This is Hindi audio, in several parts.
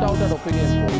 put out an opinion poll.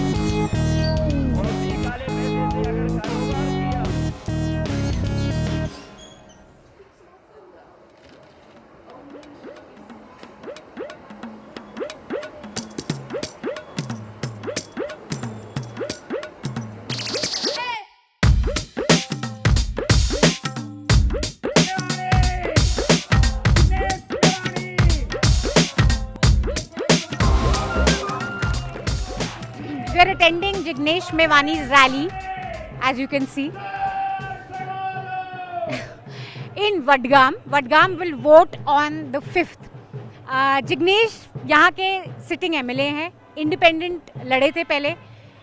We are attending Jignesh Mewani's rally, as you can see, in Vadgam. Vadgam will vote on the 5th. Jignesh यहाँ के sitting MLA हैं, independent लड़े थे पहले,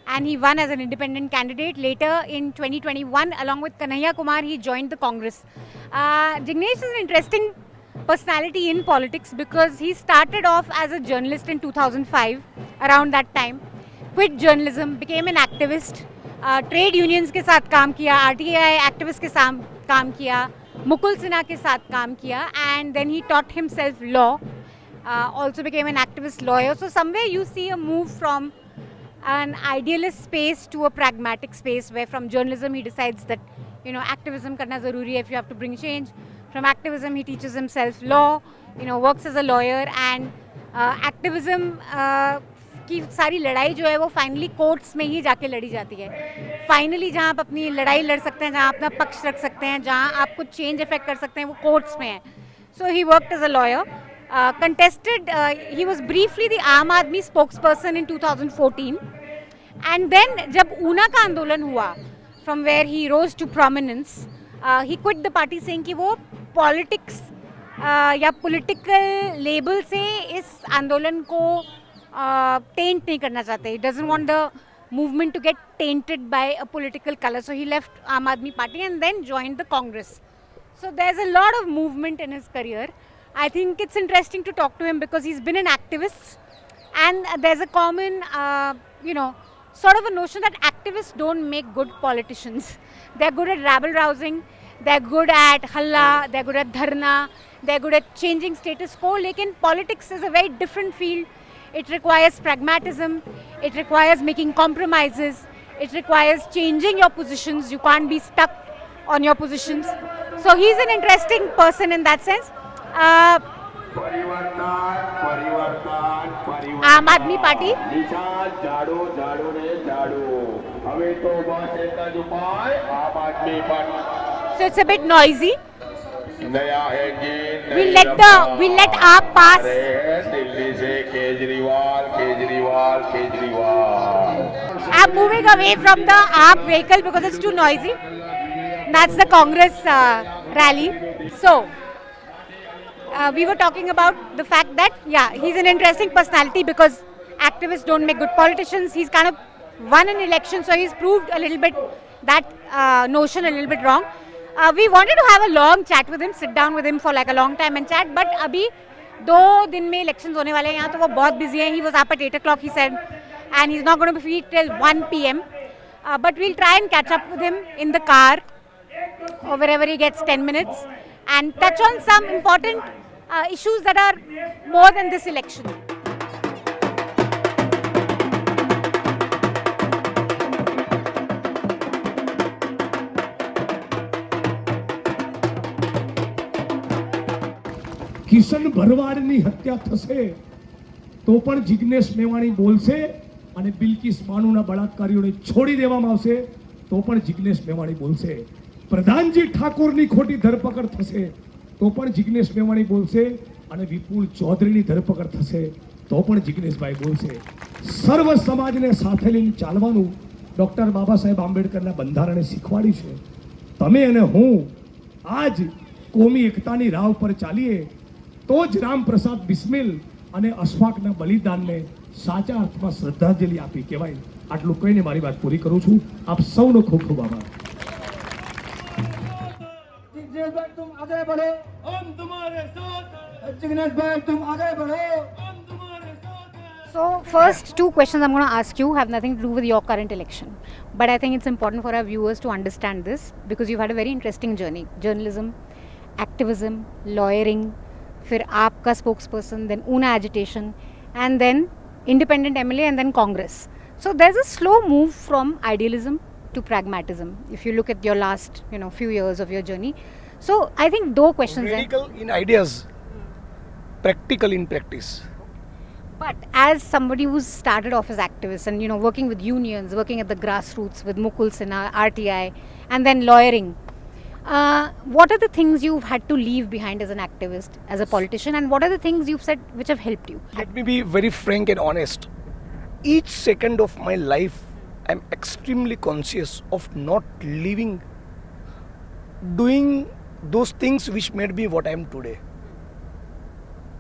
and he won as an independent candidate. Later in 2021, along with Kanhaiya Kumar, he joined the Congress. Jignesh is an interesting personality in politics because he started off as a journalist in 2005, around that time. Quit journalism, became an activist, trade unions के साथ काम किया, RTI एक्टिविस्ट के साथ काम किया, मुकुल सिन्हा के साथ काम किया, and then he taught himself law, also became an activist lawyer. So somewhere you see a move from an idealist space to a pragmatic space where from journalism he decides that, you know, activism karna zaruri hai if you have to bring change. From activism he teaches himself law, you know, works as a lawyer, and activism की सारी लड़ाई जो है वो फाइनली कोर्ट्स में ही जाके लड़ी जाती है. फाइनली जहाँ आप अपनी लड़ाई लड़ सकते हैं, जहाँ अपना पक्ष रख सकते हैं, जहाँ आप कुछ चेंज इफेक्ट कर सकते हैं, वो कोर्ट्स में है. So he worked as a lawyer, contested, he was briefly the आम आदमी spokesperson in 2014, and then जब ऊना का आंदोलन हुआ, from where he rose to prominence, he quit the party saying कि वो politics या political label से इस आंदोलन को taint नहीं करना चाहते. He doesn't want the movement to get tainted by a political color, so he left आम आदमी party and then joined the Congress. So there's a lot of movement in his career. I think it's interesting to talk to him because he's been an activist, and there's a common, sort of a notion that activists don't make good politicians. They're good at rabble rousing, they're good at halla, they're good at dharna, they're good at changing status quo. Lekin politics is a very different field. It requires pragmatism, it requires making compromises, it requires changing your positions. You can't be stuck on your positions. So he's an interesting person in that sense. आम आदमी party so it's a bit noisy. We'll let AAP pass. I'm moving away from the AAP vehicle because it's too noisy. That's the Congress rally. So we were talking about the fact that, yeah, he's an interesting personality because activists don't make good politicians. He's kind of won an election, so he's proved a little bit that notion a little bit wrong. We wanted to have a long chat with him, sit down with him for like a long time and chat, but अभी 2 दिन में elections होने वाले हैं यहाँ, तो वो बहुत busy है. He was up at 8 o'clock, he said, and he's not going to be free till 1 p.m. But we'll try and catch up with him in the car or wherever he gets 10 minutes and touch on some important issues that are more than this election. Kishan ભરવાડની હત્યા થશે તો પણ જિગ્નેશ મેવાણી બોલશે, અને બિલકિસ બાનુના બળાત્કારીઓને છોડી દેવામાં આવશે તો પણ જિગ્નેશ મેવાણી બોલશે. પ્રધાનજી ઠાકોરની ખોટી ધરપકડ થશે તો પણ જિગ્નેશ મેવાણી બોલશે, અને વિપુલ ચૌધરીની ધરપકડ થશે તો પણ જિગ્નેશભાઈ બોલશે. સર્વ સમાજને સાથે લઈને ચાલવાનું ડૉક્ટર બાબા સાહેબ આંબેડકરના બંધારણે શીખવાડ્યું છે. તમે અને હું આજ કોમી એકતાની રાહ પર ચાલીએ તો જ રામપ્રસાદ બિસ્મિલ અને અશફાકના બલિદાનને સાચા અર્થમાં શ્રદ્ધાંજલિ આપી કહેવાય. આટલું કહીને મારી વાત પૂરી કરું છું. આપ સૌનો ખૂબ ખૂબ આભાર. जिग्नेश तुम आगे बढ़ो, हम तुम्हारे साथ हैं. जिग्नेश भाई तुम आगे बढ़ो, हम तुम्हारे साथ हैं. So first 2 questions I'm going to ask you have nothing to do with your current election, but I think it's important for our viewers to understand this because you've had a very interesting journey. Journalism, activism, lawyering, फिर आपका spokesperson, then Una agitation, and then independent MLA, and then Congress. So there's a slow move from idealism to pragmatism. If you look at your last, few years of your journey. So I think two questions. Radical in ideas, practical in practice. But as somebody who's started off as activist and working with unions, working at the grassroots with Mukul Sinha, RTI, and then lawyering, what are the things you've had to leave behind as an activist, as a politician, and what are the things you've said which have helped you? Let me be very frank and honest. Each second of my life, I'm extremely conscious of not doing those things which made me what I am today.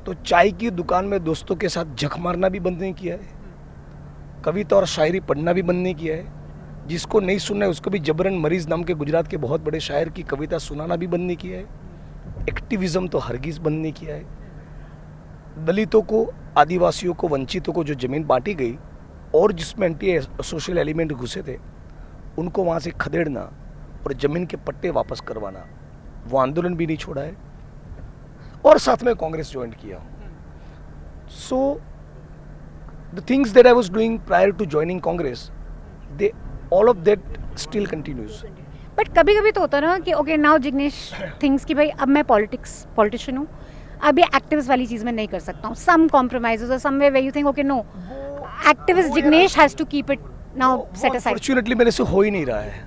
तो चाय की दुकान में दोस्तों के साथ झक मारना भी बंद नहीं किया है, कविता और शायरी पढ़ना भी बंद नहीं किया है, जिसको नहीं सुनना है उसको भी जबरन मरीज नाम के गुजरात के बहुत बड़े शायर की कविता सुनाना भी बंद नहीं किया है, एक्टिविज्म तो हरगिज़ बंद नहीं किया है। दलितों को, आदिवासियों को, वंचितों को जो ज़मीन बांटी गई और जिसमें एंटी सोशल एलिमेंट घुसे थे उनको वहाँ से खदेड़ना और ज़मीन के पट्टे वापस करवाना, वो आंदोलन भी नहीं छोड़ा है और साथ में कांग्रेस ज्वाइन किया। So the things that I was doing prior to joining Congress, they all of that still continues. But कभी कभी तो होता ना कि ओके नाउ जिग्नेश थिंग्स कि भाई अब मैं पॉलिटिशियन हूँ, अब ये एक्टिविस्ट वाली चीज़ मैं नहीं कर सकता हूँ, सम कॉम्प्रोमाइजेस और somewhere where you think okay no activist Jignesh has to keep it now set aside. Fortunately मेरे से हो ही नहीं रहा है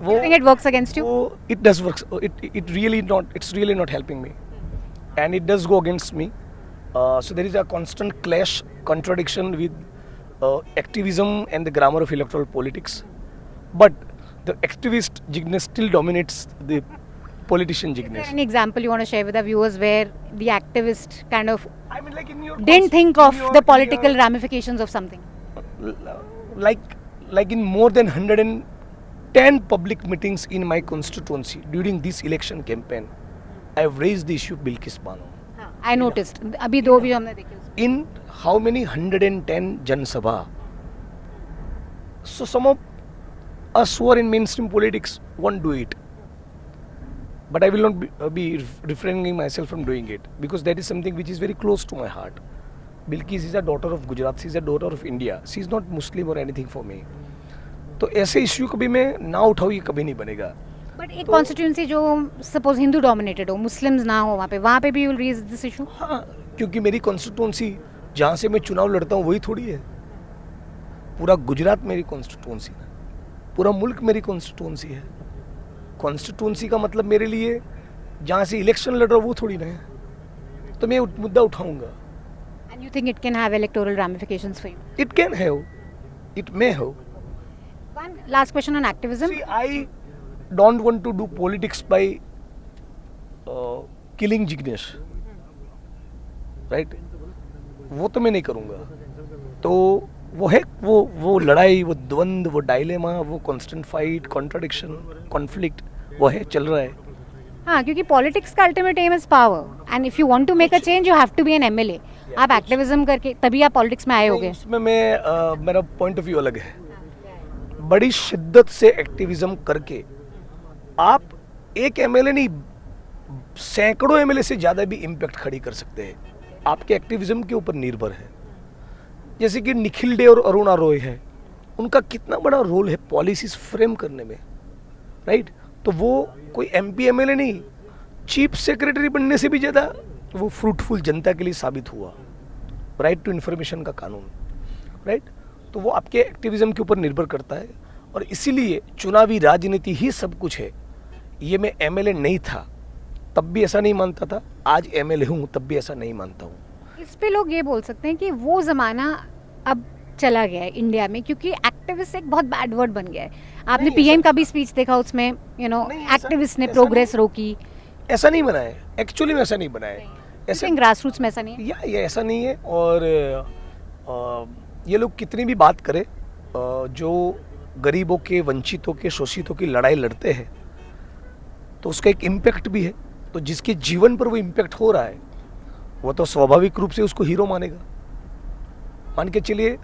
वो। You think it works against you? It does work. It really not. It's really not helping me, and it does go against me. So there is a constant clash, contradiction with activism and the grammar of electoral politics. But the activist Jignesh still dominates the politician Jignesh. An example you want to share with our viewers where the activist kind of I mean, like in your didn't think of the political ramifications of something. Like in more than 110 public meetings in my constituency during this election campaign, I have raised the issue of Bilkis Bano. I noticed. अभी दो भी हमने देखे उसमें. In how many 110 Jansabha? So some of us who are in mainstream politics won't do it. But I will not be refraining myself from doing it because that is something which is very close to my heart. Bilkis is a daughter of Gujarat. She is a daughter of India. She is not Muslim or anything for me. तो ऐसे इश्यू कभी मैं ना उठाऊँ ये कभी नहीं बनेगा। बट एक कॉन्स्टिट्यूंसी जो सपोज हिंदू डोमिनेटेड हो, मुस्लिम्स ना हो वहाँ पे भी you will raise this issue? हाँ, क्योंकि मेरी कॉन्स्टिट्यूंसी जहाँ से मैं चुनाव लड़ता हूँ वही थोड़ी है। पूरा गुजरात मेरी कॉन्स्टिट्यूंसी है, पूरा मुल्क मेरी कॉन्स्टिट्यूंसी है। कॉन्स्टिट्यूंसी का मतलब मेरे लिए जहाँ से इलेक्शन लड़ रहा हूँ वो थोड़ी ना है, तो मैं मुद्दा उठाऊंगा। And you think it can have electoral ramifications for you? It can have, it may have. One last question on activism. See, I don't want to do politics by killing Jignesh, right? वो तो मैं नहीं करूँगा। तो वो है वो लड़ाई, वो द्वंद्व, वो डायलेमा, वो कांस्टेंट फाइट, कॉन्ट्राडिक्शन, कॉन्फ्लिक्ट, वो है, चल रहा है। हाँ, क्योंकि पॉलिटिक्स का ultimate aim is power and if you want to make a change you have to be an MLA. आप एक्टिविज्म करके तभी आप पॉलिटिक्स में आए होगे। इसमें मैं मेरा पॉइंट ऑफ व्यू अलग है। बड़ी शिद्दत से एक्टिविज्म करके आप एक एमएलए नहीं, सैकड़ों एमएलए से ज़्यादा भी इम्पैक्ट खड़ी कर सकते हैं। आपके एक्टिविज्म के ऊपर निर्भर है। जैसे कि निखिल डे और अरुणा रॉय है, उनका कितना बड़ा रोल है पॉलिसीज फ्रेम करने में, राइट? तो वो कोई एमपी एमएलए नहीं, चीफ सेक्रेटरी बनने से भी ज़्यादा वो फ्रूटफुल जनता के लिए साबित हुआ। राइट टू इन्फॉर्मेशन का कानून, राइट? तो वो आपके एक्टिविज्म के ऊपर निर्भर करता है और इसीलिए चुनावी राजनीति ही सब कुछ है। ये मैं एमएलए नहीं था तब भी ऐसा नहीं मानता था, आज एमएलए हूँ तब भी ऐसा नहीं मानता हूँ। इस पे लोग ये बोल सकते हैं कि वो ज़माना अब चला गया है इंडिया में, क्योंकि एक्टिविस्ट एक बहुत बैड वर्ड बन गया है। आपने पीएम का भी स्पीच देखा, उसमें एक्टिविस्ट ने प्रोग्रेस रोकी। ऐसा नहीं बना है, एक्चुअली में ऐसा नहीं बना है। ऐसे ग्रास रूट्स में ऐसा नहीं है, ये ऐसा नहीं है। और ये लोग कितनी भी बात करें, जो गरीबों के, वंचितों के, शोषितों की लड़ाई लड़ते हैं तो उसका एक इम्पैक्ट भी है। तो जिसके जीवन पर वो इम्पैक्ट हो रहा है वो तो स्वाभाविक रूप से उसको हीरो मानेगा। मान के चलिए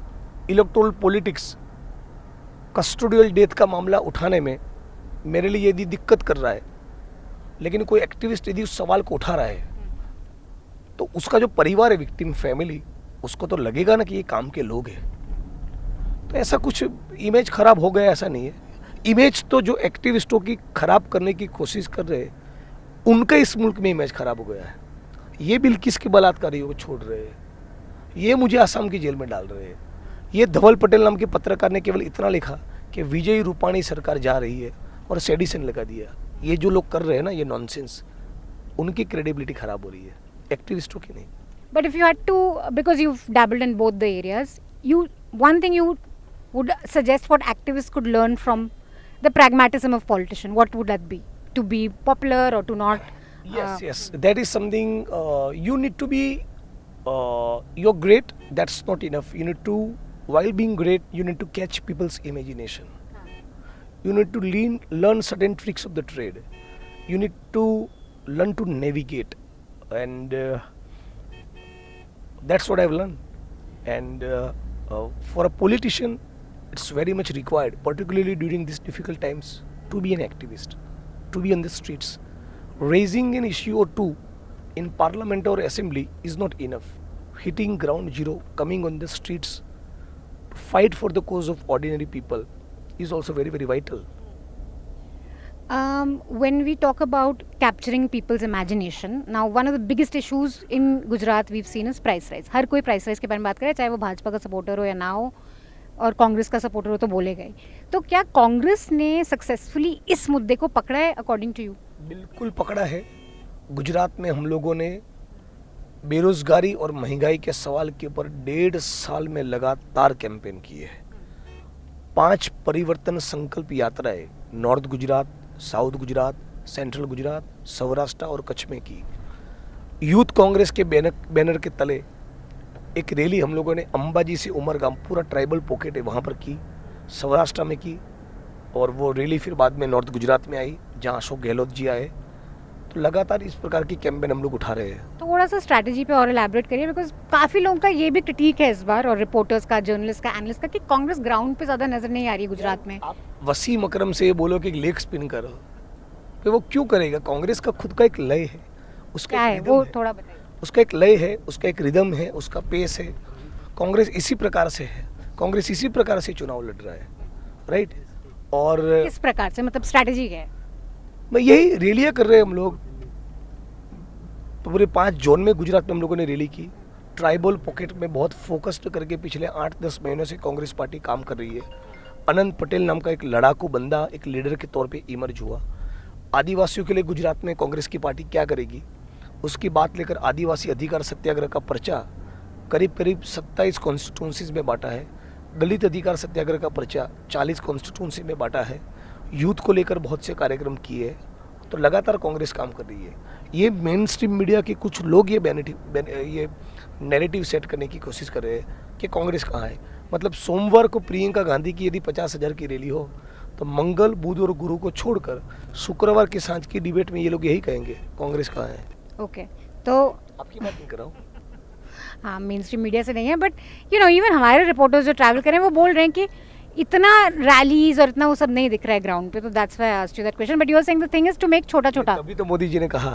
इलेक्टोरल पॉलिटिक्स, कस्टोडियल डेथ का मामला उठाने में मेरे लिए यदि दिक्कत कर रहा है, लेकिन कोई एक्टिविस्ट यदि उस सवाल को उठा रहा है तो उसका जो परिवार है, विक्टिम फैमिली, उसको तो लगेगा ना कि ये काम के लोग हैं। तो ऐसा कुछ इमेज खराब हो गया ऐसा नहीं है। इमेज तो जो एक्टिविस्टों की खराब करने की कोशिश कर रहे हैं उनका इस मुल्क में इमेज खराब हो गया है। ये बिल्किस के बलात्कारियों को छोड़ रहे हैं, ये मुझे आसाम की जेल में डाल रहे हैं। ये धवल पटेल नाम के पत्रकार ने केवल इतना लिखा कि विजय रूपाणी सरकार जा रही है और सेडिशन लगा दिया। ये जो लोग कर रहे हैं ना ये नॉनसेंस, उनकी क्रेडिबिलिटी खराब हो रही है, एक्टिविस्टों की नहीं। But if you had to, because you've dabbled in both the areas, one thing you would suggest what activists could learn from the pragmatism of politician, what would that be? To be popular or to not? Yes, that is something you need to be. You're great. That's not enough. You need to, while being great, you need to catch people's imagination. You need to learn certain tricks of the trade. You need to learn to navigate, and that's what I've learned. And for a politician, it's very much required, particularly during these difficult times, to be an activist, to be on the streets. Raising an issue or two in parliament or assembly is not enough. Hitting ground zero, coming on the streets to fight for the cause of ordinary people is also very, very vital. When we talk about capturing people's imagination, now one of the biggest issues in Gujarat we've seen is price rise. हर कोई price rise के बारे में बात करे, चाहे वो भाजपा का सपोर्टर हो या ना हो, और कांग्रेस का सपोर्टर हो तो बोलेगा ही। तो क्या कांग्रेस ने सक्सेसफुली इस मुद्दे को पकड़ा है अकॉर्डिंग टू यू? बिल्कुल पकड़ा है। गुजरात में हम लोगों ने बेरोजगारी और महंगाई के सवाल के ऊपर 1.5 साल में लगातार कैंपेन किए हैं। 5 परिवर्तन संकल्प यात्राएं north Gujarat, south Gujarat, central Gujarat, Saurashtra और कच्छ में की। यूथ कांग्रेस के बैनर के तले एक रैली हम लोगों ने अंबाजी से उमरगाम, पूरा ट्राइबल पॉकेट है वहाँ पर की, सौराष्ट्र में की, और वो रैली फिर बाद में नॉर्थ गुजरात में आई जहाँ अशोक गहलोत जी आए। तो लगातार इस प्रकार की कैंपेन हम लोग उठा रहे हैं। तो थोड़ा सा स्ट्रैटेजी पे और एलैबोरेट करिए, बिकॉज काफ़ी लोगों का ये भी क्रिटिक है इस बार, और रिपोर्टर्स का, जर्नलिस्ट का, एनालिस्ट का, कि कांग्रेस ग्राउंड पे ज़्यादा नजर नहीं आ रही है गुजरात में। आप वसीम अकरम से बोलो कि लेग स्पिन करो, तो वो क्यों करेगा? कांग्रेस का खुद का एक लय है, उसका क्या एक है रिदम वो है। थोड़ा बताइए। उसका एक लय है, उसका एक रिदम है, उसका पेस है। कांग्रेस इसी प्रकार से है, कांग्रेस इसी प्रकार से चुनाव लड़ रहा है, राइट? और किस प्रकार से, मतलब स्ट्रैटेजी क्या है? मैं यही रैलियाँ कर रहे हैं हम लोग। पूरे 5 जोन में गुजरात में हम लोगों ने रैली की। ट्राइबल पॉकेट में बहुत फोकस्ड करके पिछले 8-10 महीनों से कांग्रेस पार्टी काम कर रही है। अनंत पटेल नाम का एक लड़ाकू बंदा एक लीडर के तौर पे इमर्ज हुआ। आदिवासियों के लिए गुजरात में कांग्रेस की पार्टी क्या करेगी, उसकी बात लेकर आदिवासी अधिकार सत्याग्रह का पर्चा करीब करीब 27 कॉन्स्टिट्यूंसीज में बांटा है। दलित अधिकार सत्याग्रह का पर्चा 40 कॉन्स्टिट्यूंसी में बांटा है। यूथ को लेकर बहुत से कार्यक्रम किए। तो लगातार कांग्रेस काम कर रही है। ये मेन स्ट्रीम मीडिया के कुछ लोग ये नैरेटिव सेट करने की कोशिश कर रहे हैं कि कांग्रेस कहाँ है। मतलब सोमवार को प्रियंका गांधी की यदि 50,000 की रैली हो तो मंगल, बुध और गुरु को छोड़कर शुक्रवार की सांझ की डिबेट में ये लोग यही कहेंगे कांग्रेस कहाँ है। ओके, तो आपकी बात नहीं कर रहा हूँ। हाँ, मेन स्ट्रीम मीडिया से नहीं है, बट यू नो इवन हमारे रिपोर्टर्स जो ट्रैवल कर रहे हैं वो बोल रहे हैं कि इतना रैलीज और इतना वो सब नहीं दिख रहा है ग्राउंड पे। तो that's why I asked you that question, but you are saying the thing is to make छोटा छोटा। तभी तो मोदी जी ने कहा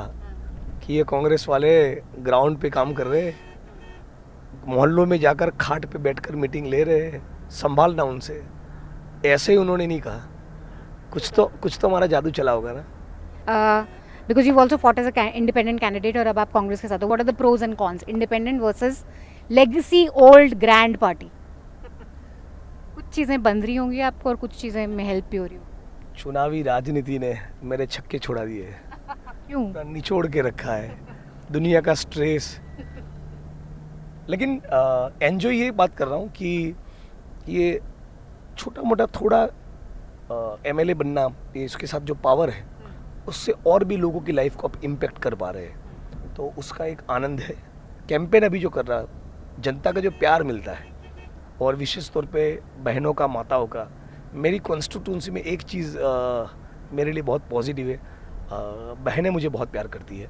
कि ये कांग्रेस वाले ग्राउंड पे काम कर रहे हैं, मोहल्लों में जाकर खाट पे बैठकर मीटिंग ले रहे हैं, संभालना उनसे। ऐसे ही उन्होंने नहीं कहा, कुछ तो हमारा जादू चला होगा ना। Because you also fought as a independent candidate, और अब आप कांग्रेस के साथ हो। What are the pros and cons, independent versus legacy old grand party? कुछ चीज़ें बन रही होंगी आपको और कुछ चीज़ें में हेल्प भी हो रही हो। चुनावी राजनीति ने मेरे छक्के छोड़ा दिए, क्यों? पूरा निचोड़ के रखा है, दुनिया का स्ट्रेस। लेकिन एंजॉय ये बात कर रहा हूँ कि ये छोटा मोटा थोड़ा एमएलए बनना, ये इसके साथ जो पावर है उससे और भी लोगों की लाइफ को आप इम्पेक्ट कर पा रहे हैं, तो उसका एक आनंद है। कैंपेन अभी जो कर रहा है, जनता का जो प्यार मिलता है, और विशेष तौर पे बहनों का, माताओं का। मेरी कॉन्स्टिट्यूंसी में एक चीज़ मेरे लिए बहुत पॉजिटिव है, बहनें मुझे बहुत प्यार करती है,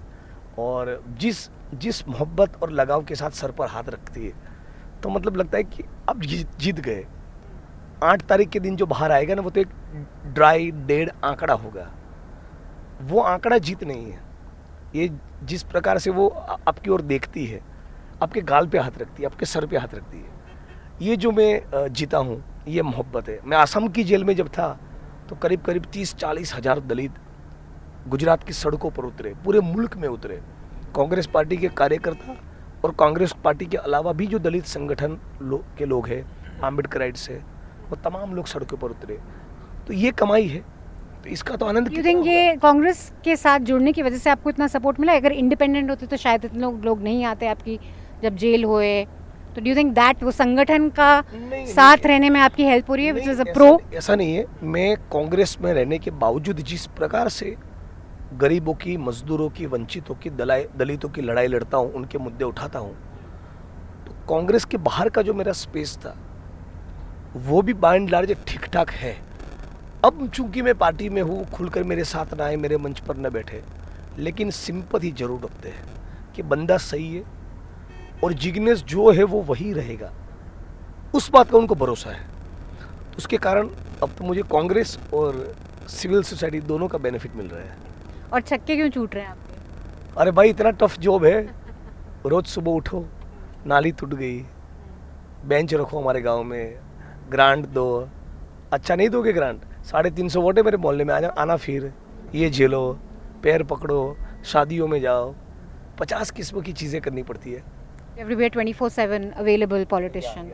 और जिस मोहब्बत और लगाव के साथ सर पर हाथ रखती है, तो मतलब लगता है कि अब जीत गए। 8 तारीख के दिन जो बाहर आएगा ना, वो तो एक ड्राई डेड आंकड़ा होगा, वो आंकड़ा जीत नहीं है। ये जिस प्रकार से वो आपकी ओर देखती है, आपके गाल पे हाथ रखती है, आपके सर पे हाथ रखती है। ये जो मैं जीता हूँ, ये मोहब्बत है। मैं असम की जेल में जब था तो करीब करीब 30-40 हज़ार दलित गुजरात की सड़कों पर उतरे, पूरे मुल्क में उतरे। कांग्रेस पार्टी के कार्यकर्ता और कांग्रेस पार्टी के अलावा भी जो दलित संगठन के लोग हैं, आम्बेडकराइट्स है, वो तमाम लोग सड़कों पर उतरे। तो ये कमाई है, तो इसका तो आनंद यू थिंक ये कांग्रेस के साथ जुड़ने की वजह से आपको इतना सपोर्ट मिला? अगर इंडिपेंडेंट होते तो शायद इतने लोग नहीं आते आपकी जब जेल हुए। तो डू यू थिंक दैट वो संगठन का साथ रहने में आपकी हेल्प हो रही है, व्हिच इज अ प्रो? ऐसा नहीं है। मैं कांग्रेस में रहने के बावजूद जिस प्रकार से गरीबों की, मजदूरों की, वंचितों की, दलितों की लड़ाई लड़ता हूँ, उनके मुद्दे उठाता हूँ, तो कांग्रेस के बाहर का जो मेरा स्पेस था वो भी बाय एंड लार्ज ठीक ठाक है। अब चूंकि मैं पार्टी में हूँ, खुलकर मेरे साथ ना आए, मेरे मंच पर न बैठे, लेकिन सिंपैथी जरूर रखते हैं कि बंदा सही है और जिग्नेश जो है वो वही रहेगा, उस बात का उनको भरोसा है। तो उसके कारण अब तो मुझे कांग्रेस और सिविल सोसाइटी दोनों का बेनिफिट मिल रहा है। और छक्के क्यों छूट रहे हैं आपके? अरे भाई, इतना टफ जॉब है। रोज सुबह उठो, नाली टूट गई, बेंच रखो हमारे गांव में, ग्रांट दो। अच्छा नहीं दोगे ग्रांट? 350 वोट है मेरे मोहल्ले में, आना फिर ये झेलो, पैर पकड़ो, शादियों में जाओ, 50 किस्म की चीज़ें करनी पड़ती है। Everywhere 24/7 available politician.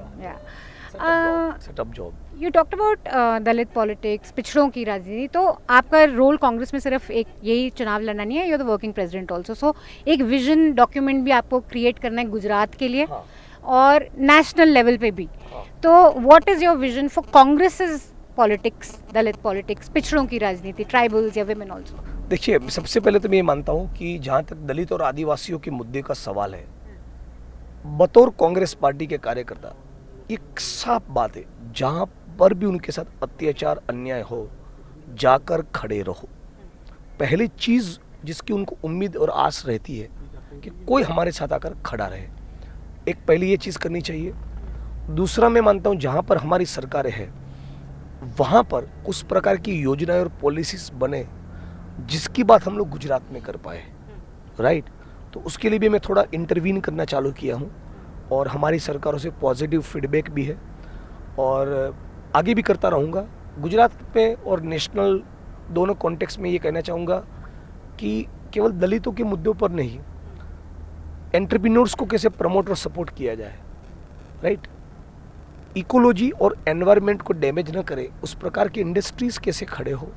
Setup job. You talked about Dalit politics, पिछड़ों की राजनीति। तो आपका रोल कांग्रेस में सिर्फ एक यही चुनाव लड़ना नहीं है, you are the working president also. So एक विजन डॉक्यूमेंट भी आपको क्रिएट करना है गुजरात के लिए, हाँ। और नेशनल लेवल पे भी। हाँ। तो what is your vision for Congress politics, Dalit politics, पिछड़ों की राजनीति, ट्राइबल्स या विमेन ऑल्सो? देखिए, सबसे पहले तो मैं ये मानता हूँ कि जहाँ तक दलित और आदिवासियों के मुद्दे का सवाल है, बतौर कांग्रेस पार्टी के कार्यकर्ता एक साफ बात है, जहाँ पर भी उनके साथ अत्याचार, अन्याय हो, जाकर खड़े रहो। पहली चीज़ जिसकी उनको उम्मीद और आस रहती है कि कोई हमारे साथ आकर खड़ा रहे, एक पहली ये चीज़ करनी चाहिए। दूसरा, मैं मानता हूँ जहाँ पर हमारी सरकारें हैं वहाँ पर उस प्रकार की योजनाएं और पॉलिसीज बने जिसकी बात हम लोग गुजरात में कर पाए, राइट। तो उसके लिए भी मैं थोड़ा इंटरवीन करना चालू किया हूँ और हमारी सरकारों से पॉजिटिव फीडबैक भी है और आगे भी करता रहूँगा। गुजरात में और नेशनल दोनों कॉन्टेक्स्ट में ये कहना चाहूँगा कि केवल दलितों के मुद्दों पर नहीं, एंटरप्रेन्योर्स को कैसे प्रमोट और सपोर्ट किया जाए, राइट। इकोलॉजी और एनवायरनमेंट को डैमेज न करे उस प्रकार की इंडस्ट्रीज कैसे खड़े हो,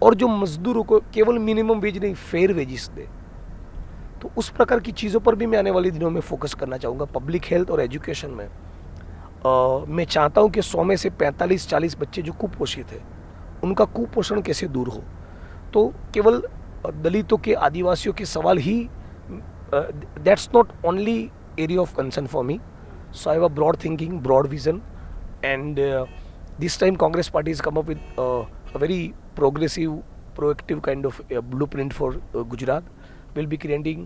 और जो मजदूरों को केवल मिनिमम वेज नहीं, फेयर वेजेस दे। तो उस प्रकार की चीज़ों पर भी मैं आने वाले दिनों में फोकस करना चाहूँगा। पब्लिक हेल्थ और एजुकेशन में मैं चाहता हूँ कि 100 में से 45-40 बच्चे जो कुपोषित है उनका कुपोषण कैसे दूर हो। तो केवल दलितों के, आदिवासियों के सवाल ही, that's not only area of concern for me. So I have a broad thinking, broad vision, and this time Congress party is come up with a very progressive, proactive kind of blueprint for Gujarat. Will be creating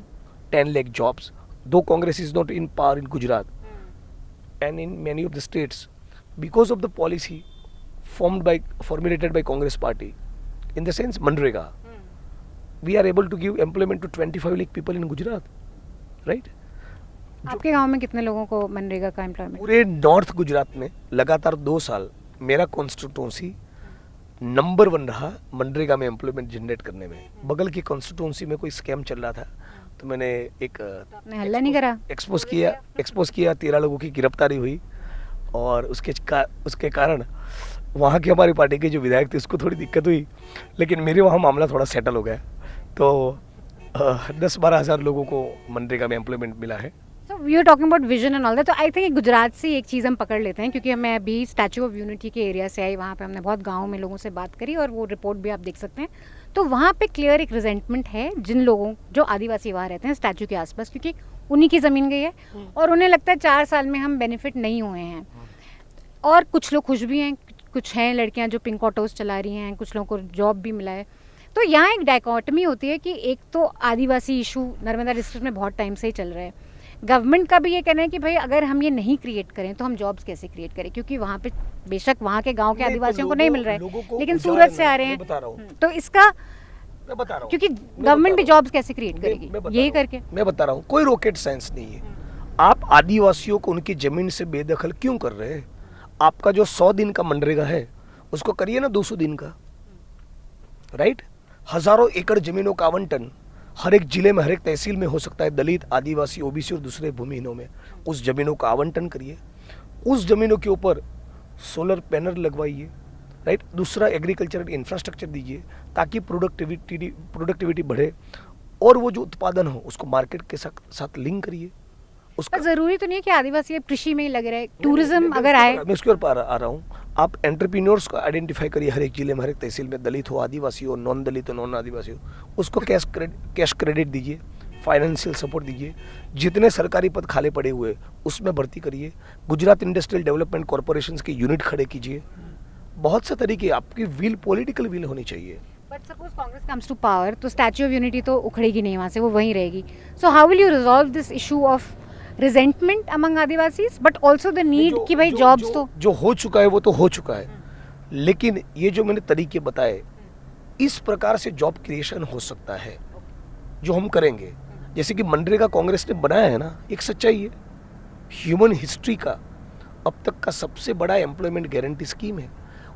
10 lakh jobs. Though Congress is not in power in Gujarat and in many of the states, because of the policy formulated by Congress party, in the sense Manrega, we are able to give employment to 25 lakh people in Gujarat, right? आपके गांव में कितने लोगों को मनरेगा का एम्प्लॉयमेंट? पूरे नॉर्थ गुजरात में लगातार 2 साल मेरा कॉन्स्टिट्यूंसी नंबर 1 रहा मनरेगा में एम्प्लॉयमेंट जनरेट करने में। बगल की कॉन्स्टिट्यूंसी में कोई स्कैम चल रहा था तो मैंने एक आपने हल्ला नहीं करा? एक्सपोज किया 13 लोगों की गिरफ्तारी हुई और उसके कारण वहाँ की हमारी पार्टी के जो विधायक थे उसको थोड़ी दिक्कत हुई, लेकिन मेरे वहाँ मामला थोड़ा सेटल हो गया। तो 10-12 हज़ार लोगों को मनरेगा में एम्प्लॉयमेंट मिला है। So we are talking about vision and all that. तो आई थिंक गुजरात से एक चीज़ हम पकड़ लेते हैं, क्योंकि मैं अभी स्टैचू ऑफ यूनिटी के एरिया से आई, वहाँ पे हमने बहुत गाँव में लोगों से बात करी और वो रिपोर्ट भी आप देख सकते हैं। तो वहाँ पे क्लियर एक रिजेंटमेंट है जिन लोगों, जो आदिवासी वहाँ रहते हैं स्टैचू के आसपास, क्योंकि उन्हीं की ज़मीन गई है और उन्हें लगता है 4 साल में हम बेनिफिट नहीं हुए हैं। और कुछ लोग खुश भी हैं, कुछ हैं लड़कियाँ जो पिंक ऑटोज चला रही हैं, कुछ लोगों को जॉब भी मिला है। तो यहाँ एक डायकोटमी होती है कि एक तो आदिवासी इशू नर्मदा डिस्ट्रिक्ट में बहुत टाइम से ही चल रहा है। गवर्नमेंट का भी ये कहना है कि भाई अगर हम ये नहीं क्रिएट करें तो हम जॉब्स कैसे क्रिएट करें, क्योंकि वहाँ पे बेशक वहाँ के गांव के आदिवासियों को नहीं मिल रहा है, लेकिन सूरत से आ रहे हैं। तो इसका मैं बता रहा हूँ, क्योंकि गवर्नमेंट भी जॉब्स कैसे क्रिएट करेगी, यही करके। मैं बता रहा हूँ, कोई रॉकेट साइंस नहीं है। आप आदिवासियों को उनकी जमीन से बेदखल क्यों कर रहे हैं? आपका जो 100 दिन का मनरेगा है उसको करिए ना 200 दिन का, राइट? हजारों एकड़ जमीनों का आवंटन हर एक जिले में, हर एक तहसील में हो सकता है, दलित, आदिवासी, ओबीसी और दूसरे भूमिहीनों में। उस जमीनों का आवंटन करिए, उस जमीनों के ऊपर सोलर पैनल लगवाइए, राइट? दूसरा एग्रीकल्चरल इंफ्रास्ट्रक्चर दीजिए ताकि प्रोडक्टिविटी बढ़े, और वो जो उत्पादन हो उसको मार्केट के साथ लिंक करिए। उसका पर जरूरी तो नहीं है कि आदिवासी अब कृषि में ही लगे रहे, टूरिज्म अगर आए। मैं उसके ऊपर आ रहा हूँ। आप एंटरप्रेन्योर्स को आइडेंटिफाई करिए हर एक जिले में, हर एक तहसील में, दलित हो, आदिवासी हो, नॉन दलित हो, नॉन आदिवासी हो, उसको कैश क्रेडिट दीजिए, फाइनेंशियल सपोर्ट दीजिए। जितने सरकारी पद खाली पड़े हुए उसमें भर्ती करिए। गुजरात इंडस्ट्रियल डेवलपमेंट कॉरपोरेशन के यूनिट खड़े कीजिए। बहुत से तरीके, आपकी विल, पॉलिटिकल विल होनी चाहिए। But suppose Congress comes to power तो स्टैच्यू ऑफ यूनिटी तो उखड़ेगी नहीं वहाँ से, वो वहीं रहेगी। So how will you resolve this issue of resentment among Adivasis but also the need कि भाई जॉब्स तो जो हो चुका है वो तो हो चुका है, लेकिन ये जो मैंने तरीके बताए, इस प्रकार से जॉब क्रिएशन हो सकता है जो हम करेंगे। जैसे कि मनरेगा कांग्रेस ने बनाया है ना, एक सच्चाई है, ह्यूमन हिस्ट्री का अब तक का सबसे बड़ा एम्प्लॉयमेंट गारंटी स्कीम है,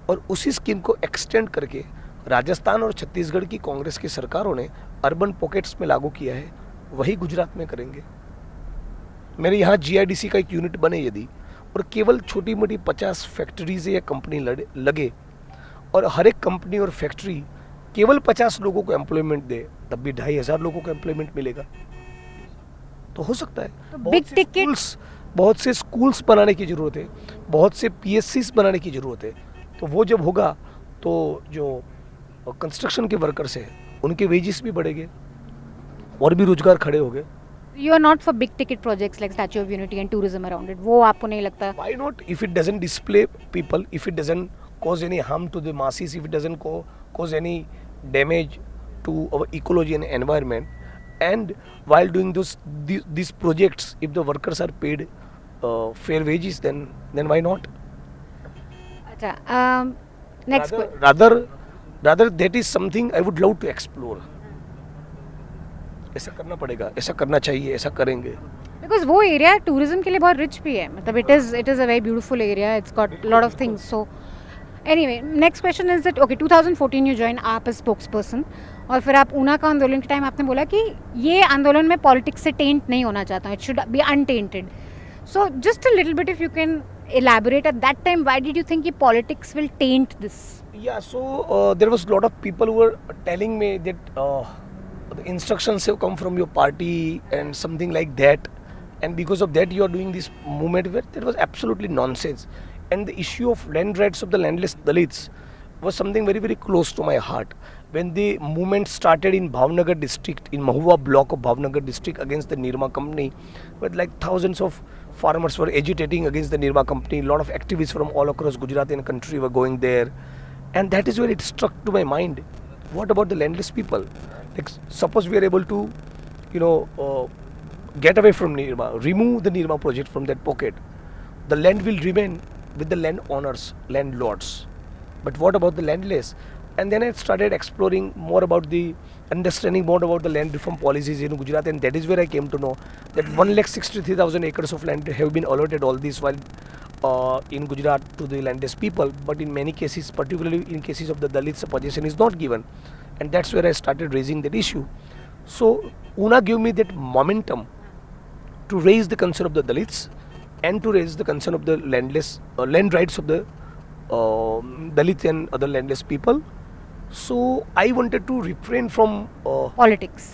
और उसी स्कीम को एक्सटेंड करके राजस्थान और छत्तीसगढ़ की कांग्रेस की सरकारों ने अर्बन पॉकेट्स में लागू किया है। वही गुजरात में करेंगे। मेरे यहाँ जीआईडीसी का एक यूनिट बने यदि, और केवल छोटी मोटी 50 फैक्ट्रीज या कंपनी लगे, और हर एक कंपनी और फैक्ट्री केवल 50 लोगों को एम्प्लॉयमेंट दे, तब भी 2500 लोगों को एम्प्लॉयमेंट मिलेगा। तो हो सकता है। तो बिग टिकट, बहुत से स्कूल्स बनाने की जरूरत है, बहुत से पीएससीज बनाने की जरूरत है। तो वो जब होगा तो जो कंस्ट्रक्शन के वर्कर्स हैं उनके वेजेस भी बढ़ेंगे और भी रोजगार खड़े होंगे। You are not for big ticket projects like Statue of Unity and tourism around it, वो आपको नहीं लगता? Why not? If it doesn't display people, if it doesn't cause any harm to the masses, if it doesn't cause any damage to our ecology and environment, and while doing these projects, if the workers are paid fair wages, then why not? अच्छा, next Rather that is something I would love to explore. ऐसा करना पड़ेगा, ऐसा करना चाहिए, ऐसा करेंगे। बिकॉज वो एरिया टूरिज्म के लिए बहुत रिच भी है, मतलब it is a very beautiful area, it's got lot of things. So anyway, next question is that okay 2014 you join आप एज स्पोक्स पर्सन, और फिर आप ऊना का आंदोलन के टाइम आपने बोला कि ये आंदोलन में पॉलिटिक्स से टेंट नहीं होना चाहता, it should be unattended. So just a little bit if you can elaborate at that time, why did you think कि politics will taint this? Yeah, so there was a lot of people who were telling me that the instructions have come from your party and something like that, and because of that you are doing this movement. Where that was absolutely nonsense. And the issue of land rights of the landless Dalits was something very, very close to my heart. When the movement started in Bhavnagar district, in Mahua block of Bhavnagar district against the Nirma company, with like thousands of farmers were agitating against the Nirma company. A lot of activists from all across Gujarat and country were going there, and that is where it struck to my mind. What about the landless people? Like, suppose we are able to, get away from Nirma, remove the Nirma project from that pocket, the land will remain with the landowners, landlords. But what about the landless? And then I started exploring more about understanding more about the land reform policies in Gujarat, and that is where I came to know that 1,63,000 acres of land have been allotted all this while in Gujarat to the landless people, but in many cases, particularly in cases of the Dalits, possession is not given, and that's where I started raising that issue. So Una gave me that momentum to raise the concern of the Dalits and to raise the concern of the landless land rights of the Dalits and other landless people. So I wanted to refrain from Politics.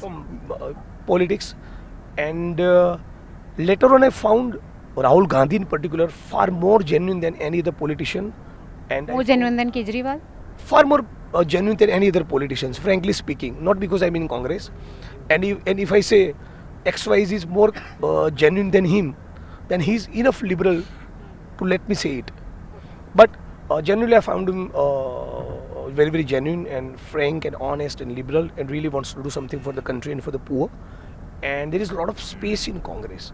Politics, and later on I found Rahul Gandhi in particular far more genuine than any other politician, and More genuine than Kejriwal? far more genuine than any other politicians, frankly speaking. Not because I'm in Congress, and if I say XYZ is more genuine than him, then he's enough liberal to let me say it. But generally I found him very, very genuine and frank and honest and liberal, and really wants to do something for the country and for the poor. And there is a lot of space in Congress.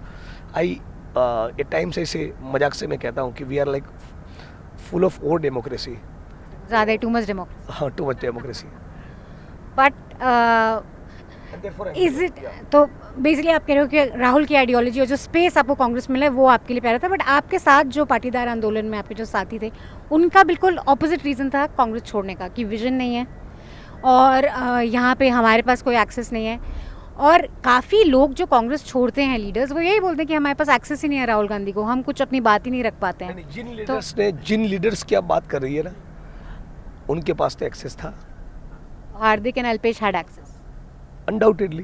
At times I say, मजाक से मैं कहता हूँ कि we are like full of over democracy. ज़्यादा too much democracy. हाँ, too much democracy. But is it, तो बेसिकली आप कह रहे हो कि राहुल की आइडियोलॉजी और जो स्पेस आपको कांग्रेस मिला है वो आपके लिए प्यारा था, बट आपके साथ जो पाटीदार आंदोलन में आपके जो साथी थे उनका बिल्कुल ऑपोजिट रीज़न था कांग्रेस छोड़ने का, कि विजन नहीं है और यहाँ पे हमारे पास कोई एक्सेस नहीं है। और काफ़ी लोग जो कांग्रेस छोड़ते हैं लीडर्स, वो यही बोलते हैं कि हमारे पास एक्सेस ही नहीं है राहुल गांधी को, हम कुछ अपनी बात ही नहीं रख पाते हैं। जिन लीडर्स की आप बात कर रही है ना, उनके पास तो एक्सेस था Hardik and Alpesh had access, undoubtedly,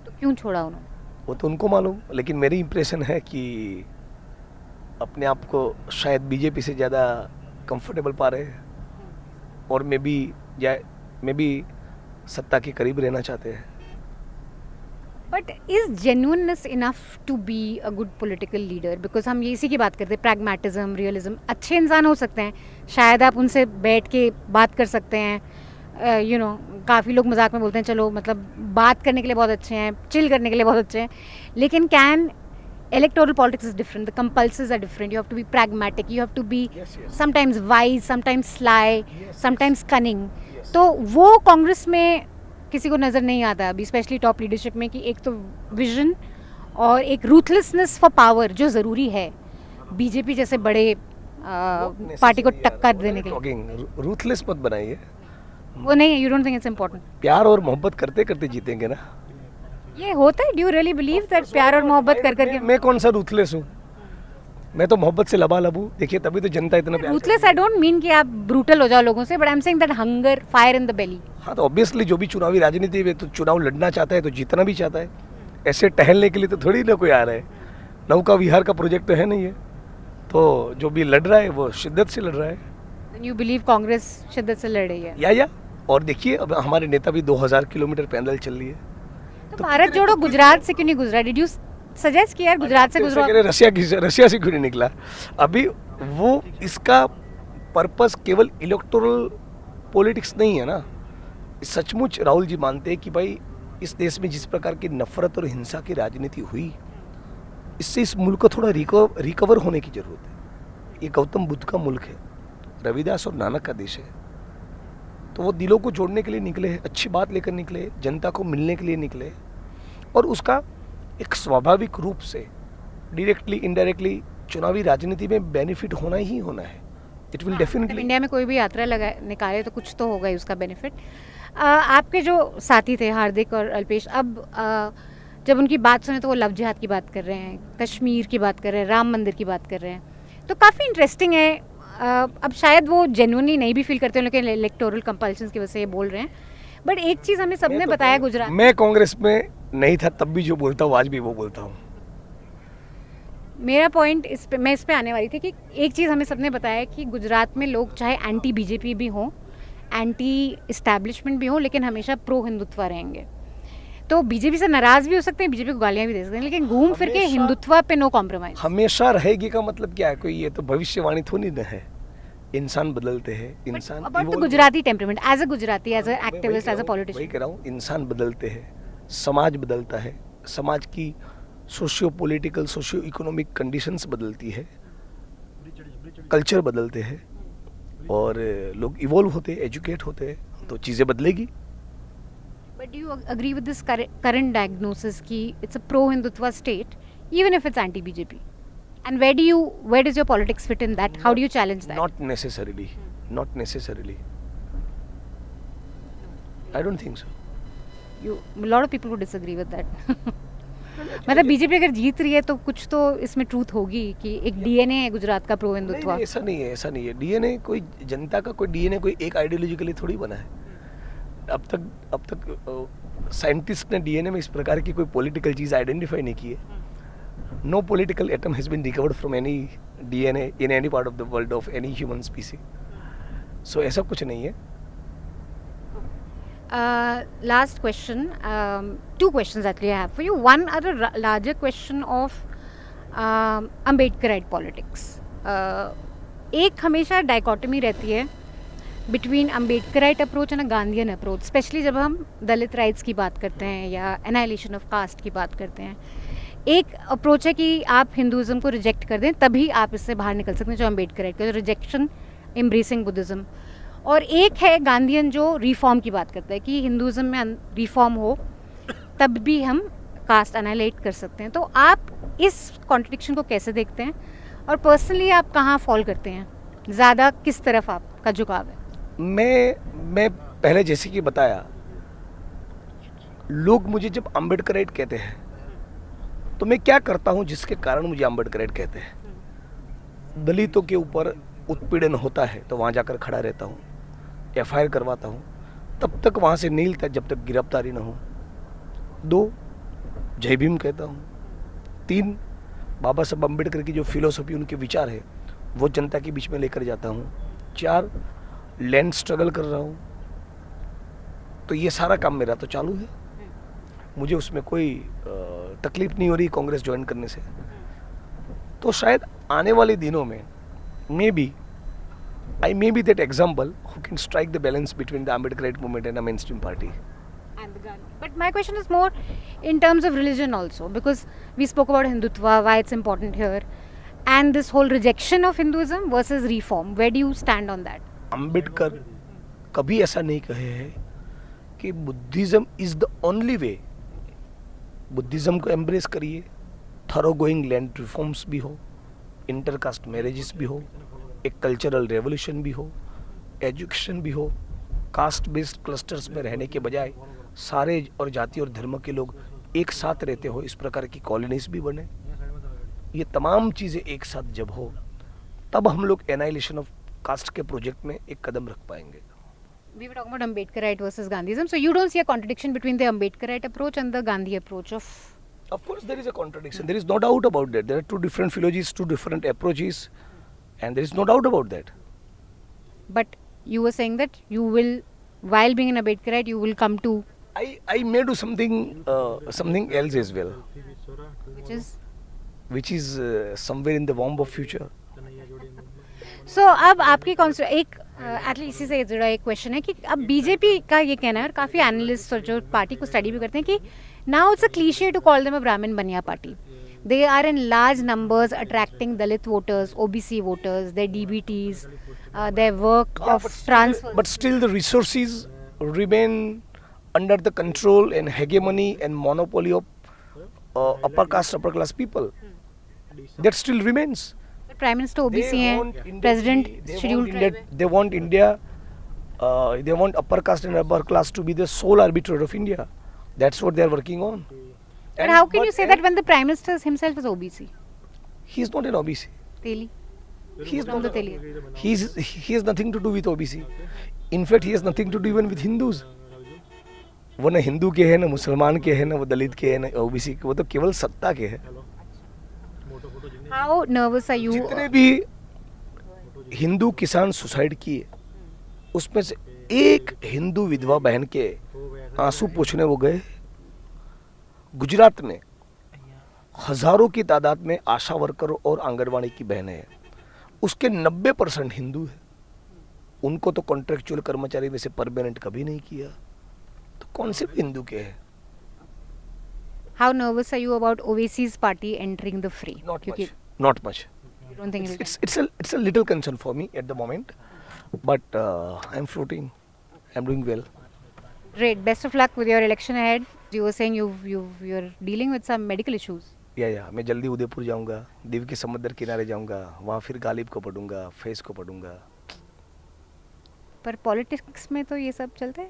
तो क्यों छोड़ा उन्होंने? वो तो उनको मालूम, लेकिन मेरी इंप्रेशन है कि अपने आप को शायद बीजेपी से ज़्यादा कंफर्टेबल पा रहे हैं और मे बी सत्ता के करीब रहना चाहते हैं। But is genuineness enough to be a good political leader? Because हम ये इसी की बात करते हैं, प्रैग्मेटिज्म, रियलिज्म। अच्छे इंसान हो सकते हैं, शायद आप उनसे बैठ के बात कर सकते हैं, यू नो काफ़ी लोग मजाक में बोलते हैं चलो मतलब बात करने के लिए बहुत अच्छे हैं, चिल करने के लिए बहुत अच्छे हैं, लेकिन can electoral politics is different, the compulses are different, you have to be pragmatic, you have to be sometimes wise, sometimes sly, sometimes cunning. तो वो कांग्रेस में किसी को नज़र नहीं आता अभी, स्पेशली टॉप लीडरशिप में, कि एक तो विजन और एक रूथलेसनेस फॉर पावर जो ज़रूरी है बीजेपी जैसे बड़े पार्टी को टक्कर देने के लिए। रूथलेस मत बनाइए, वो नहीं है, you don't think it's important? प्यार और मोहब्बत करते करते जीतेंगे ना। ये होता है? Do you really believe that प्यार और मोहब्बत कर करके? मैं कौन सा रूथलेस हूँ, मैं तो मोहब्बत से लबालब हूँ। देखिए तभी तो जनता इतना प्यार। रूथलेस आई डोंट मीन कि आप ब्रूटल हो जाओ लोगों से, but I am saying that hunger, fire in the belly. हाँ तो ऑब्वियसली जो भी चुनावी राजनीति में तो चुनाव लड़ना चाहता है तो जीतना भी चाहता है, ऐसे टहलने के लिए तो थोड़ी ना कोई आ रहा है। नौका विहार का प्रोजेक्ट तो है नहीं है, तो जो भी लड़ रहा है वो शिद्दत से लड़ रहा है। यू बिलीव कांग्रेस शिद्दत से लड़ रही है? या और देखिए अब हमारे नेता भी 2000 किलोमीटर पैदल चल रही है। तो भारत जोड़ो गुजरात से क्यों नहीं गुजरा? डिड यू सजेस्ट कि यार गुजरात से गुजरो? रशिया से क्यों नहीं निकला? अभी वो इसका पर्पस केवल इलेक्टोरल पॉलिटिक्स नहीं है ना। सचमुच राहुल जी मानते हैं कि भाई इस देश में जिस प्रकार की नफरत और हिंसा की राजनीति हुई, इससे इस मुल्क को थोड़ा रिकवर होने की जरूरत है। ये गौतम बुद्ध का मुल्क है, रविदास और नानक का देश है, तो वो दिलों को जोड़ने के लिए निकले हैं, अच्छी बात लेकर निकले, जनता को मिलने के लिए निकले, और उसका एक स्वाभाविक रूप से डायरेक्टली इनडायरेक्टली चुनावी राजनीति में बेनिफिट होना ही होना है। It will definitely. इंडिया में कोई भी यात्रा निकाले तो कुछ तो होगा ही उसका बेनिफिट। आपके जो साथी थे हार्दिक और अल्पेश, अब जब उनकी बात सुने तो वो लव जिहाद की बात कर रहे हैं, कश्मीर की बात कर रहे हैं, राम मंदिर की बात कर रहे हैं, तो काफ़ी इंटरेस्टिंग है। अब शायद वो जेन्युइनली नहीं भी फील करते हैं, लेकिन इलेक्टोरल कंपल्शंस की वजह से ये बोल रहे हैं। बट एक चीज़ हमें सबने बताया गुजरात, मैं कांग्रेस में नहीं था तब भी जो बोलता हूँ आज भी वो बोलता हूँ। मेरा पॉइंट मैं इस पे आने वाली थी कि एक चीज़ हमें सबने बताया कि गुजरात में लोग चाहे एंटी बीजेपी भी हों, एंटी इस्टेब्लिशमेंट भी हों, लेकिन हमेशा प्रो हिंदुत्व रहेंगे। तो बीजेपी से नाराज़ भी हो सकते हैं, बीजेपी को गालियाँ भी दे सकते हैं, लेकिन घूम फिर के हिंदुत्व पे नो कॉम्प्रोमाइज। हमेशा रहेगी का मतलब क्या है? कोई ये तो भविष्यवाणी थोड़ी न है। इंसान बदलते हैं, इंसान about the Gujarati temperament, as a Gujarati, as a activist, as a politician, वही कह रहा हूँ, इंसान बदलते हैं, समाज बदलता है, समाज की socio political socio economic conditions बदलती है, कल्चर बदलते हैं, और लोग इवॉल्व होते हैं, एजुकेट होते हैं, तो चीज़ें बदलेगी। But do you agree with this current diagnosis कि it's a pro-Hindutva state, even if it's anti-BJP? And where does your politics fit in that? How do you challenge that? Not necessarily. Not necessarily. I don't think so. A lot of people would disagree with that. मतलब बीजेपी अगर जीत रही है तो कुछ तो इसमें ट्रूथ होगी कि एक डीएनए है गुजरात का प्रो हिंदुत्व। नहीं, ऐसा नहीं है, ऐसा नहीं है। डीएनए कोई जनता का कोई डीएनए कोई एक आइडियोलॉजी के लिए थोड़ी बना है। अब तक साइंटिस्ट ने डीएनए में इस प्रकार की कोई पॉलिटिकल चीज़ आइडेंटिफाई नहीं की है। No political atom has been recovered from any DNA in any part of the world of any human specie. So ऐसा कुछ नहीं है। Last question, two questions actually I have for you. One other larger question of Ambedkarite politics. एक हमेशा डाइकोटमी रहती है between Ambedkarite approach and a Gandhian approach, specially जब हम दलित राइट्स की बात करते हैं या एनाइलेशन ऑफ कास्ट की बात करते हैं। एक अप्रोच है कि आप हिंदुज़म को रिजेक्ट कर दें तभी आप इससे बाहर निकल सकते हैं, जो अम्बेडकराइट का, जो रिजेक्शन एम्ब्रेसिंग बुद्धिज़्म। और एक है गांधीयन जो रिफॉर्म की बात करता है कि हिंदुज़म में रिफॉर्म हो तब भी हम कास्ट एनालाइट कर सकते हैं। तो आप इस कॉन्ट्रडिक्शन को कैसे देखते हैं और पर्सनली आप कहाँ फॉल करते हैं, ज़्यादा किस तरफ आपका झुकाव है? मैं पहले जैसे कि बताया, लोग मुझे जब अम्बेडकराइट कहते हैं तो मैं क्या करता हूँ जिसके कारण मुझे अम्बेडकराइट कहते हैं। दलितों के ऊपर उत्पीड़न होता है तो वहाँ जाकर खड़ा रहता हूँ, FIR करवाता हूँ, तब तक वहाँ से नहीं हिलता जब तक गिरफ्तारी ना हो। 2, जय भीम कहता हूँ। 3, बाबा साहब अम्बेडकर की जो फिलोसफी, उनके विचार है, वो जनता के बीच में लेकर जाता हूँ। 4, लैंड स्ट्रगल कर रहा हूँ। तो ये सारा काम मेरा तो चालू है, मुझे उसमें कोई तकलीफ नहीं हो रही कांग्रेस ज्वाइन करने से। तो शायद आने वाले दिनों में I may be that example who can strike the balance between the Ambedkarite movement and a mainstream party. And the Gandhi. But my question is more in terms of religion also, because we spoke about Hindutva, why it's important here, and this whole rejection of Hinduism versus reform. Where do you stand on that? Ambedkar कभी ऐसा नहीं कहे हैं कि Buddhism is the only way. Buddhism को एम्ब्रेस करिए, थरो गोइंग लैंड रिफॉर्म्स भी हो, इंटरकास्ट मैरिजेस भी हो, एक कल्चरल रेवोल्यूशन भी हो, एजुकेशन भी हो, कास्ट बेस्ड क्लस्टर्स में रहने के बजाय सारे और जाति और धर्म के लोग एक साथ रहते हो, इस प्रकार की कॉलोनीज भी बने। ये तमाम चीज़ें एक साथ जब हो तब हम लोग एनाइलेशन ऑफ कास्ट के प्रोजेक्ट में एक कदम रख पाएंगे। We were talking about Ambedkarite versus Gandhism. So you don't see a contradiction between the Ambedkarite approach and the Gandhi approach of... Of course there is a contradiction. There is no doubt about that. There are two different philosophies, two different approaches, and there is no doubt about that. But you were saying that you will, while being an Ambedkarite, you will come to... I may do something else as well, which is somewhere in the womb of future. So अब आपकी एक एटलीस्ट इसी से जुड़ा एक क्वेश्चन है कि अब बीजेपी का ये कहना है, और काफ़ी एनालिस्ट और जो पार्टी को स्टडी भी करते हैं, कि now it's a cliche to call them a Brahmin Bania party. They are in large numbers attracting Dalit voters, OBC voters, their DBTs, their work of transfer. But still the resources remain under the control and hegemony and monopoly of upper class people. That still remains. The Prime Minister OBC हैं, President scheduled tribe. They want India, they want upper caste and upper class to be the sole arbiter of India. That's what they are working on. But how can you say that when the Prime Minister himself is OBC? He is not an OBC. Teli. He is From not. the Teli. He has nothing to do with OBC. In fact, he has nothing to do even with Hindus. वो न हिंदू के हैं, न मुसलमान के हैं, न वो दलित के हैं, न ओबीसी के, वो तो केवल सत्ता के हैं। How nervous are you? जितने भी हिंदू किसान सुसाइड किए, उसमें से एक हिंदू विधवा बहन के आंसू पोंछने वो गए। गुजरात में हजारों की तादाद में आशा वर्कर और आंगनवाड़ी की बहनें हैं, उसके 90% हिंदू हैं। उनको तो कॉन्ट्रेक्चुअल कर्मचारी में से परमानेंट कभी नहीं किया, तो कौन से हिंदू के हैं? How nervous are you about OVC's party entering the fray? Not much. You don't think It's a little concern for me at the moment, but I'm floating. I'm doing well. Great. Best of luck with your election ahead. You were saying you're dealing with some medical issues. या मैं जल्दी उदयपुर जाऊंगा, दीव के समुद्र किनारे जाऊंगा, वहाँ फिर गालिब को पढ़ूंगा, फेस को पढ़ूंगा। पर पॉलिटिक्स में तो ये सब चलता है.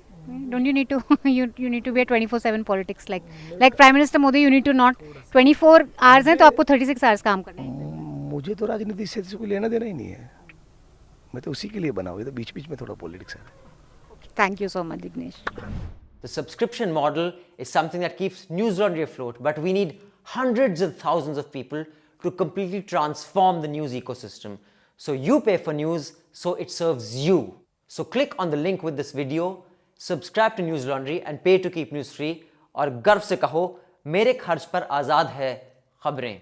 Don't you need to you need to be a 24/7 politics like Prime Minister Modi. You need to not 24 hours हैं तो आपको 36 hours काम करना है. मुझे तो राजनीति से कोई लेना देना ही नहीं है, मैं तो उसी के लिए बना हुआ, तो बीच बीच में थोड़ा पॉलिटिक्स है. Thank you so much, Jignesh. The subscription model is something that keeps News Laundry afloat, but we need hundreds of thousands of people to completely transform the news ecosystem. So you pay for news, so it serves you. So click on the link with this video, subscribe to News Laundry and pay to keep news free, और गर्व से कहो, मेरे खर्च पर आज़ाद है खबरें.